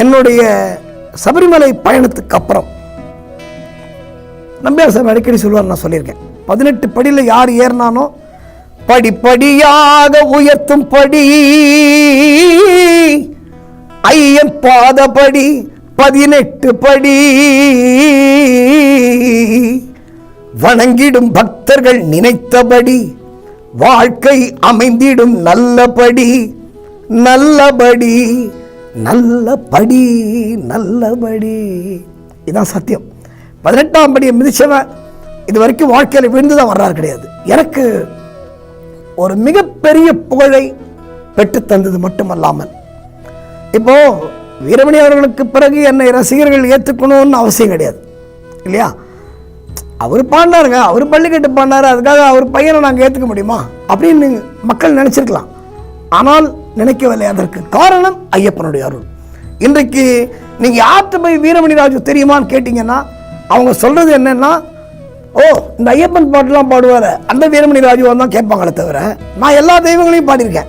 என்னுடைய சபரிமலை பயணத்துக்கு அப்புறம் நம்பியார் சாமி அடிக்கடி சொல்லுவார், நான் சொல்லியிருக்கேன், 18 படியில் யார் ஏறினானோ படிப்படியாக உயர்த்தும் படி ஐயன் பாதபடி 18 படி வணங்கிடும் பக்தர்கள் நினைத்தபடி வாழ்க்கை அமைந்திடும் நல்லபடி நல்லபடி நல்லபடி நல்லபடி. இதுதான் சத்தியம். 18ஆம் படியை மிதிச்சவன் இது வரைக்கும் வாழ்க்கையில் விழுந்துதான் வர்றாரு கிடையாது. எனக்கு ஒரு மிகப்பெரிய புகழை பெற்றுத்தந்தது மட்டுமல்லாமல், இப்போ வீரமணி அவர்களுக்கு பிறகு என்னை ரசிகர்கள் ஏற்றுக்கணும்னு அவசியம் கிடையாது இல்லையா? அவர் பாடினாருங்க, அவர் பள்ளிக்கட்டு பாடினாரு, அதுக்காக அவர் பையனை நாங்கள் ஏற்றுக்க முடியுமா அப்படின்னு மக்கள் நினச்சிருக்கலாம். ஆனால் நினைக்கவில்லை. அதற்கு காரணம் ஐயப்பனுடைய அருள். இன்றைக்கு நீங்கள் யார்கிட்ட போய் வீரமணி ராஜு தெரியுமான்னு கேட்டிங்கன்னா அவங்க சொல்கிறது என்னென்னா, ஓ இந்த ஐயப்பன் பாட்டுலாம் பாடுவார் அந்த வீரமணி ராஜுவான் தான் கேட்பாங்களே தவிர நான் எல்லா தெய்வங்களையும் பாடியிருக்கேன்.